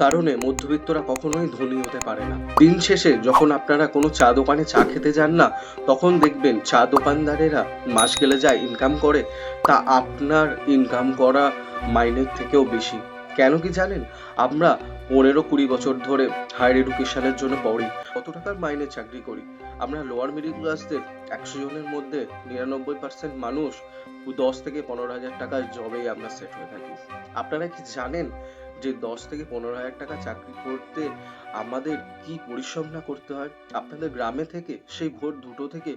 কারণে মধ্যবিত্তরা কখনোই ধনী হতে পারে না। দিন শেষে যখন আপনারা কোনো চা দোকানে চা খেতে যান না, তখন দেখবেন চা দোকানদারেরা মাস গেলে যা ইনকাম করে তা আপনার ইনকাম করা মাইনের থেকেও বেশি। কেন কি জানেন? আমরা 15-20 বছর ধরে হায়ার এডুকেশনের জন্য পড়ি, কত টাকার মাইনে চাকরি করি। আমরা লোয়ার মিডিল ক্লাসদের 100 জনের মধ্যে 99% মানুষ 10 থেকে 15 হাজার টাকার জবেই আমরা সেট হয়ে থাকি। আপনারা কি জানেন যে 10 থেকে 15 হাজার টাকা চাকরি করতে আমাদের কি পরিশ্রম না করতে হয়? আপনাদের গ্রামে থেকে সেই ভোর 2টো থেকে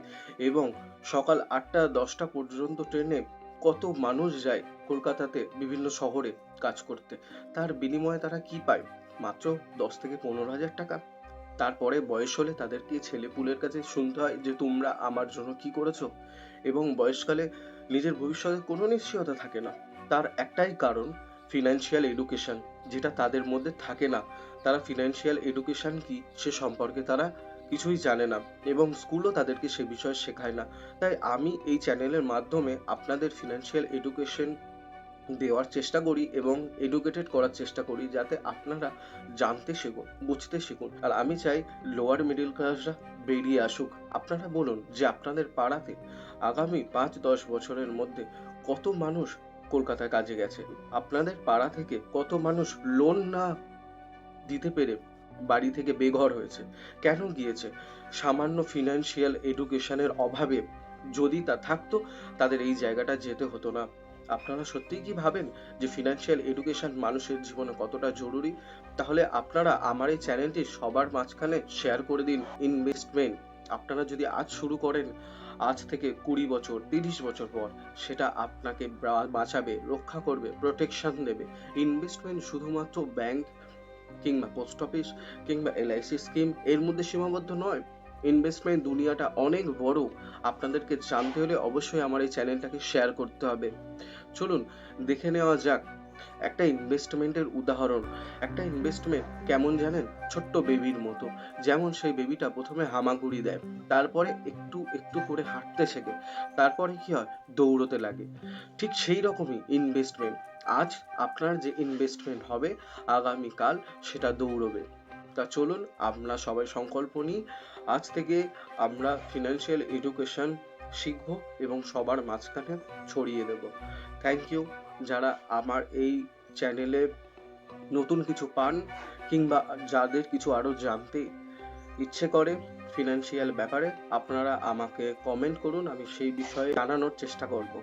এবং সকাল 8টা-10টা পর্যন্ত ট্রেনে কত মানুষ যায় কলকাতাতে বিভিন্ন শহরে কাজ করতে। তার বিনিময়ে তারা কি পায়? মাত্র 10 থেকে 15 হাজার টাকা। তারপরে বয়স হলে তাদেরকে ছেলেপুলের কাছে শুনতে হয় যে তোমরা আমার জন্য কি করেছো, এবং বয়সকালে নিজের ভবিষ্যতের কোনো নিশ্চয়তা থাকে না। তার একটাই কারণ, ফিনান্সিয়াল এডুকেশন, যেটা তাদের মধ্যে থাকে না। তারা ফিনান্সিয়াল এডুকেশন কি সে সম্পর্কে তারা কিছুই জানে না, এবং স্কুলও তাদেরকে সে বিষয়ে শেখায় না। তাই আমি এই চ্যানেলের মাধ্যমে আপনাদের ফিনান্সিয়াল এডুকেশন দেওয়ার চেষ্টা করি এবং এডুকেটেড করার চেষ্টা করি, যাতে আপনারা জানতে শিখুন, বুঝতে শিখুন। আর আমি চাই লোয়ার মিডিল ক্লাসরা বেরিয়ে আসুক। আপনারা বলুন যে আপনাদের পাড়াতে আগামী 5-10 বছরের মধ্যে কত মানুষ কলকাতায় কাজে গেছে? আপনাদের পাড়া থেকে কত মানুষ লোন না দিতে পেরে বাড়ি থেকে বেঘর হয়েছে? কেন গিয়েছে? সামান্য ফিনান্সিয়াল এডুকেশনের অভাবে। যদি তা থাকতো, তাদের এই জায়গাটা যেতে হতো না। আপনারা সত্যিই কি ভাবেন যে ফিনান্সিয়াল এডুকেশন মানুষের জীবনে কতটা জরুরি? তাহলে আপনারা আমার এই চ্যানেলটি সবার মাঝখানে শেয়ার করে দিন। ইনভেস্টমেন্ট আপনারা যদি আজ শুরু করেন, আজ থেকে 20 বছর 30 বছর পর সেটা আপনাকে বাঁচাবে, রক্ষা করবে, প্রোটেকশন দেবে। ইনভেস্টমেন্ট শুধুমাত্র ব্যাংক কিংবা পোস্ট অফিস কিংবা এলআইসি স্কিম এর মধ্যে সীমাবদ্ধ নয়। ইনভেস্টমেন্ট দুনিয়াটা অনেক বড়। আপনাদেরকে জানতে হলে অবশ্যই আমার এই চ্যানেলটাকে শেয়ার করতে হবে। চলুন দেখে নেওয়া যাক একটা ইনভেস্টমেন্টের উদাহরণ। একটা ইনভেস্টমেন্ট কেমন জানেন? ছোট্ট বেবির মতো। যেমন সেই বেবিটা প্রথমে হামাগুড়ি দেয়, তারপরে একটু একটু করে হাঁটতে শেখে, তারপরে কি হয়? দৌড়তে লাগে। ঠিক সেই রকমই ইনভেস্টমেন্ট। আজ আপনার যে ইনভেস্টমেন্ট হবে, আগামীকাল সেটা দৌড়বে। তা চলুন আমরা সবাই সংকল্প নিই, আজ থেকে আমরা ফিনান্সিয়াল এডুকেশন শিখবো এবং সবার মাঝখানে ছড়িয়ে দেব। Thank you. যারা আমার এই চ্যানেলে নতুন কিছু পান কিংবা যাদের কিছু আরো জানতে ইচ্ছে করে ফিনান্সিয়াল ব্যাপারে, আপনারা আমাকে কমেন্ট করুন, আমি সেই বিষয়ে জানানোর চেষ্টা করব।